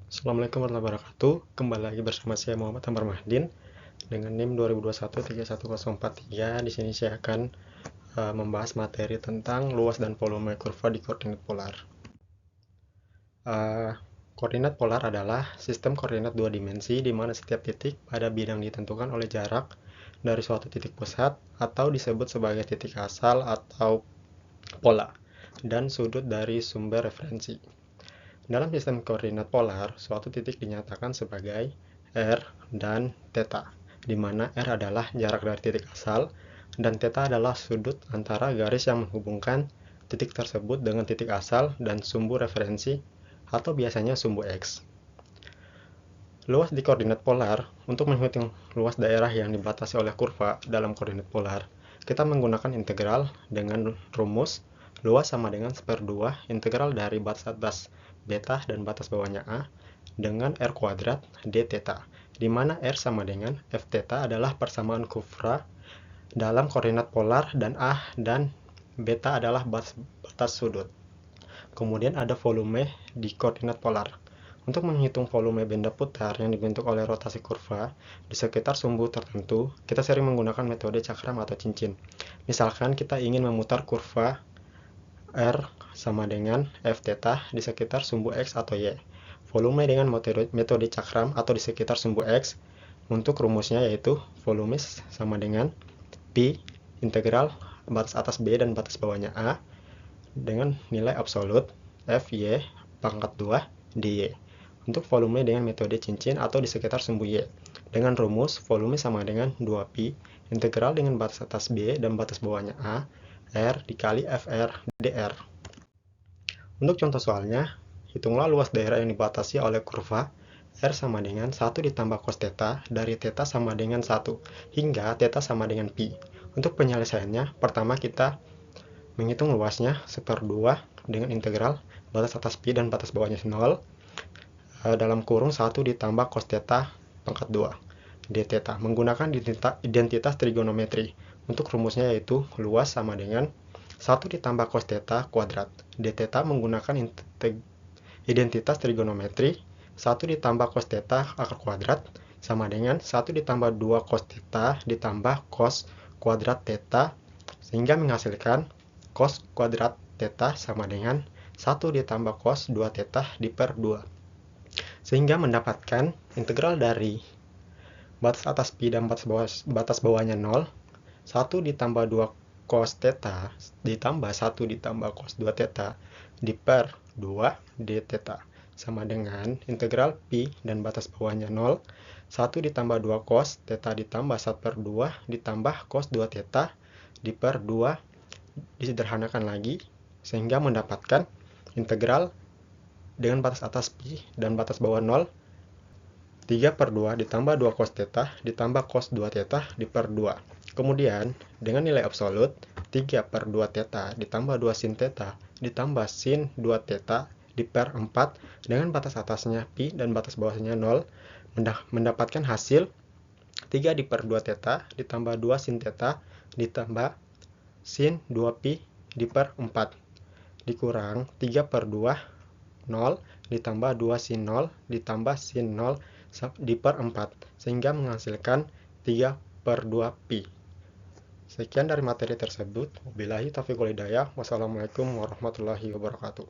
Assalamualaikum warahmatullahi wabarakatuh. Kembali lagi bersama saya Muhammad Amar Mahdin dengan NIM 2021-31043. Di sini saya akan membahas materi tentang luas dan volume kurva di koordinat polar. Koordinat polar adalah sistem koordinat dua dimensi di mana setiap titik pada bidang ditentukan oleh jarak dari suatu titik pusat atau disebut sebagai titik asal atau pola dan sudut dari sumber referensi. Dalam sistem koordinat polar, suatu titik dinyatakan sebagai R dan θ, di mana R adalah jarak dari titik asal dan θ adalah sudut antara garis yang menghubungkan titik tersebut dengan titik asal dan sumbu referensi atau biasanya sumbu X. Luas di koordinat polar, untuk menghitung luas daerah yang dibatasi oleh kurva dalam koordinat polar, kita menggunakan integral dengan rumus luas sama dengan 1/2 integral dari batas atas beta dan batas bawahnya A dengan R kuadrat dθ, di mana R sama dengan Fθ adalah persamaan kurva dalam koordinat polar dan A dan beta adalah batas sudut. Kemudian ada volume di koordinat polar. Untuk menghitung volume benda putar yang dibentuk oleh rotasi kurva di sekitar sumbu tertentu, kita sering menggunakan metode cakram atau cincin. Misalkan kita ingin memutar kurva R sama dengan Fθ di sekitar sumbu X atau Y. Volume dengan metode cakram atau di sekitar sumbu X, untuk rumusnya yaitu volume sama dengan Pi integral batas atas B dan batas bawahnya A dengan nilai absolut Fy pangkat 2 dy. Untuk volume dengan metode cincin atau di sekitar sumbu Y, dengan rumus volume sama dengan 2pi integral dengan batas atas B dan batas bawahnya A, R dikali Fr dr. Untuk contoh soalnya, hitunglah luas daerah yang dibatasi oleh kurva R sama dengan 1 ditambah cos θ dari θ sama dengan 1 hingga θ sama dengan pi. Untuk penyelesaiannya, pertama kita menghitung luasnya 1/2 dengan integral batas atas pi dan batas bawahnya 0 dalam kurung 1 ditambah cos θ pangkat 2 dθ menggunakan identitas trigonometri. Untuk rumusnya yaitu luas sama dengan 1 ditambah cos θ kuadrat dθ menggunakan identitas trigonometri 1 ditambah cos θ akar kuadrat sama dengan 1 ditambah 2 cos θ ditambah cos kuadrat θ, sehingga menghasilkan cos kuadrat θ sama dengan 1 ditambah cos 2θ diper 2. Sehingga mendapatkan integral dari batas atas pi dan batas bawahnya 0, 1 ditambah 2 cos θ ditambah 1 ditambah cos 2θ diper 2 dθ sama dengan integral pi dan batas bawahnya 0, 1 ditambah 2 cos θ ditambah 1/2 ditambah cos 2θ diper 2 disederhanakan lagi sehingga mendapatkan integral dengan batas atas pi dan batas bawah 0, 3/2 ditambah 2 cos θ ditambah cos 2θ diper 2. Kemudian dengan nilai absolut 3/2 θ ditambah 2 sin θ ditambah sin 2θ diper 4 dengan batas atasnya pi dan batas bawahnya 0, mendapatkan hasil 3/2 θ ditambah 2 sin θ ditambah sin 2pi diper 4 dikurang 3/2 0 ditambah 2 sin 0 ditambah sin 0 diper 4 sehingga menghasilkan 3/2 pi. Sekian dari materi tersebut. Wabillahi taufiq wal hidayah. Wassalamualaikum warahmatullahi wabarakatuh.